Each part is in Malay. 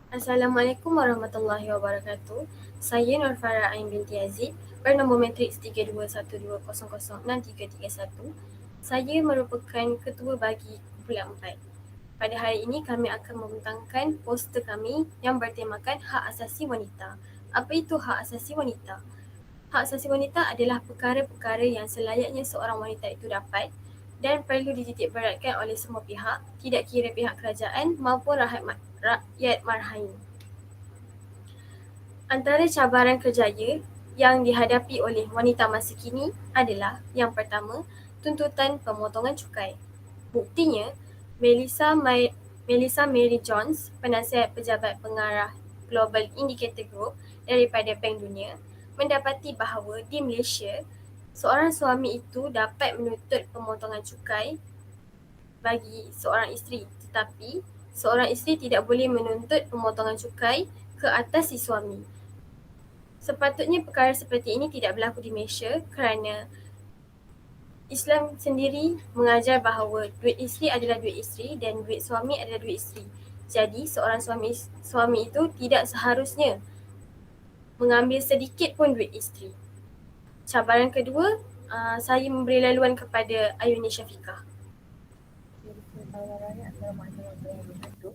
Assalamualaikum warahmatullahi wabarakatuh. Saya Nur Farah Ain binti Aziz, bernombor matriks 3212006331. Saya merupakan ketua bagi kumpulan 4. Pada hari ini kami akan membentangkan poster kami yang bertemakan hak asasi wanita. Apa itu hak asasi wanita? Hak asasi wanita adalah perkara-perkara yang selayaknya seorang wanita itu dapat dan perlu dititikberatkan oleh semua pihak, tidak kira pihak kerajaan maupun rakyat marhain. Antara cabaran kerjaya yang dihadapi oleh wanita masa kini adalah yang pertama, tuntutan pemotongan cukai. Buktinya, Melissa Mary Jones, penasihat pejabat pengarah Global Indicator Group daripada Bank Dunia, mendapati bahawa di Malaysia, seorang suami itu dapat menuntut pemotongan cukai bagi seorang isteri, tetapi seorang isteri tidak boleh menuntut pemotongan cukai ke atas si suami. Sepatutnya perkara seperti ini tidak berlaku di Malaysia kerana Islam sendiri mengajar bahawa duit isteri adalah duit isteri dan duit suami adalah duit isteri. Jadi seorang suami itu tidak seharusnya mengambil sedikit pun duit isteri. Cabaran kedua, saya memberi laluan kepada Ayuni Syafiqah. Bismillahirrahmanirrahim. Assalamualaikum warahmatullahi wabarakatuh.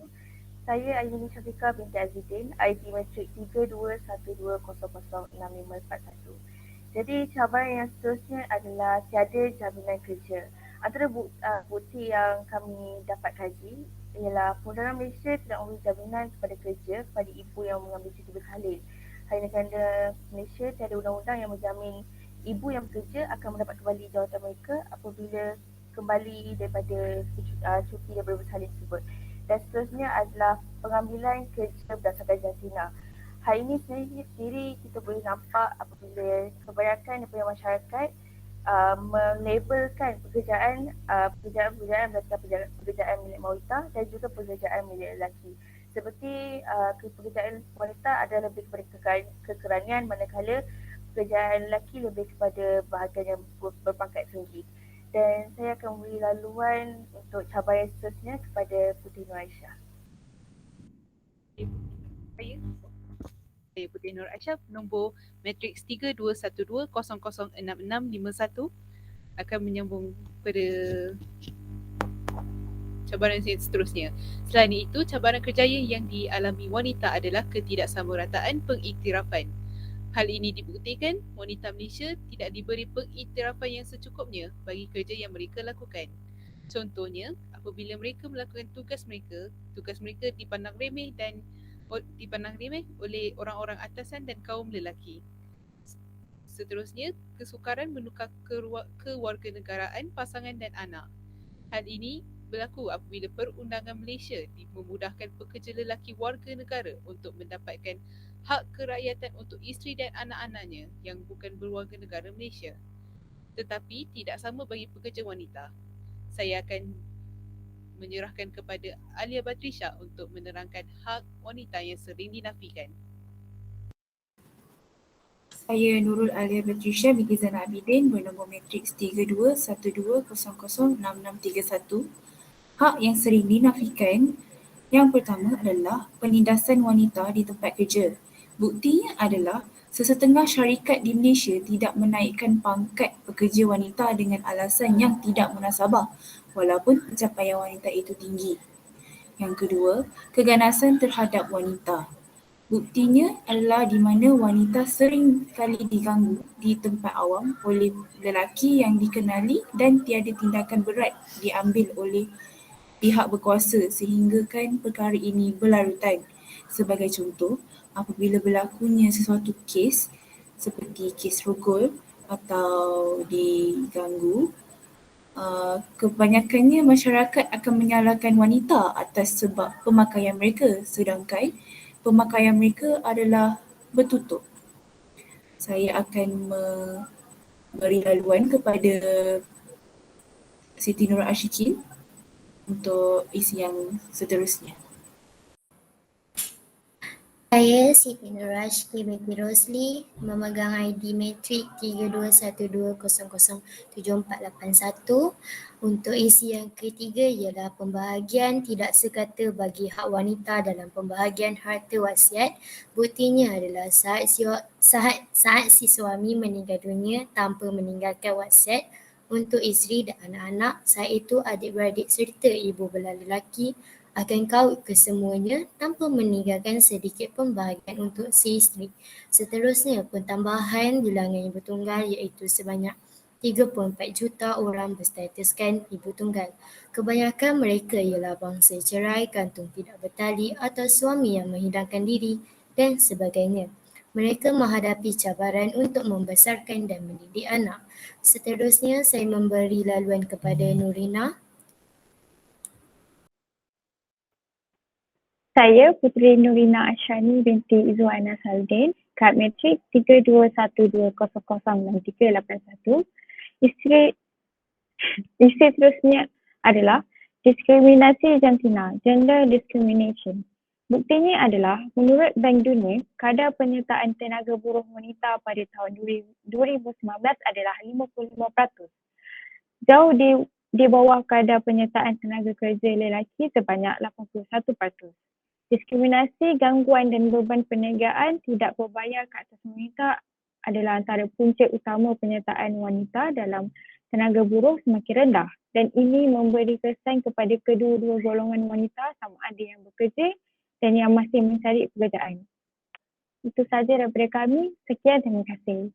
Saya Ayuni Syafiqah binti Azidin, ID matrik 3212006541. Jadi cabaran yang seterusnya adalah tiada jaminan kerja. Antara bukti yang kami dapat kaji ialah Perundangan Malaysia tidak memberi jaminan kepada kerja kepada ibu yang mengambil cuti bersalin. Hanya kerana Malaysia tiada undang-undang yang menjamin ibu yang bekerja akan mendapat kembali jawatan mereka apabila kembali daripada cuti daripada bersalin tersebut. Dan seterusnya adalah pengambilan kerja berdasarkan jantina. Hal ini sendiri kita boleh nampak apabila kebanyakan daripada masyarakat melabelkan pekerjaan berdasarkan pekerjaan milik wanita dan juga pekerjaan milik lelaki. Seperti pekerjaan wanita adalah lebih kepada kekeranian, manakala pekerjaan lelaki lebih kepada bahagian yang berpangkat tinggi. Dan saya akan memberi laluan untuk cabaran seterusnya kepada Puteri Nur Aisyah. Saya Puteri Nur Aisyah, nombor matriks 3212006651 akan menyambung pada cabaran yang seterusnya. Selain itu, cabaran kerjaya yang dialami wanita adalah ketidaksamarataan pengiktirafan. Hal ini dibuktikan wanita Malaysia tidak diberi pengiktirafan yang secukupnya bagi kerja yang mereka lakukan. Contohnya, apabila mereka melakukan tugas mereka dipandang remeh oleh orang-orang atasan dan kaum lelaki. Seterusnya, kesukaran menukar kewarganegaraan pasangan dan anak. Hal ini berlaku apabila Perundangan Malaysia memudahkan pekerja lelaki warga negara untuk mendapatkan hak kerakyatan untuk isteri dan anak-anaknya yang bukan berwarga negara Malaysia. Tetapi tidak sama bagi pekerja wanita. Saya akan menyerahkan kepada Alia Batrisha untuk menerangkan hak wanita yang sering dinafikan. Saya Nurul Alia Batrisha binti Zainal Abidin, bernombor matriks 3212006631. Hak yang sering dinafikan yang pertama adalah penindasan wanita di tempat kerja. Buktinya adalah sesetengah syarikat di Malaysia tidak menaikkan pangkat pekerja wanita dengan alasan yang tidak munasabah walaupun pencapaian wanita itu tinggi. Yang kedua, keganasan terhadap wanita. Buktinya adalah di mana wanita sering kali diganggu di tempat awam oleh lelaki yang dikenali dan tiada tindakan berat diambil oleh pihak berkuasa sehinggakan perkara ini berlarutan. Sebagai contoh, apabila berlakunya sesuatu kes seperti kes rogol atau diganggu, kebanyakannya masyarakat akan menyalahkan wanita atas sebab pemakaian mereka, sedangkan pemakaian mereka adalah bertutup. Saya akan memberi laluan kepada Siti Nur Ashikin untuk isi yang seterusnya. Saya Siti Nurashki binti Rosli, memegang ID Matrik 3212007481. Untuk isi yang ketiga ialah pembahagian tidak sekata bagi hak wanita dalam pembahagian harta wasiat. Buktinya adalah saat si suami meninggal dunia tanpa meninggalkan wasiat untuk isteri dan anak-anak, saat itu adik-beradik serta ibu belah lelaki akan kaut kesemuanya tanpa meninggalkan sedikit pun bahagian untuk si isteri. Seterusnya, pentambahan bilangan ibu tunggal iaitu sebanyak 34 juta orang berstatuskan ibu tunggal. Kebanyakan mereka ialah bangsa cerai, gantung tidak bertali atau suami yang menghilangkan diri dan sebagainya. Mereka menghadapi cabaran untuk membesarkan dan mendidik anak. Seterusnya, saya memberi laluan kepada Nurina. Saya Puteri Nurina Ashani binti Izzuana Saldin, kad matrik 3212009381. Isteri seterusnya adalah diskriminasi jantina, gender discrimination. Buktinya adalah menurut Bank Dunia, kadar penyertaan tenaga buruh wanita pada tahun 2019 adalah 55%. Jauh di bawah kadar penyertaan tenaga kerja lelaki sebanyak 81%. Diskriminasi, gangguan dan beban perniagaan tidak berbayar ke atas wanita adalah antara punca utama penyertaan wanita dalam tenaga buruh semakin rendah, dan ini memberi kesan kepada kedua-dua golongan wanita sama ada yang bekerja dan yang masih mencari pekerjaan. Itu sahaja daripada kami. Sekian, terima kasih.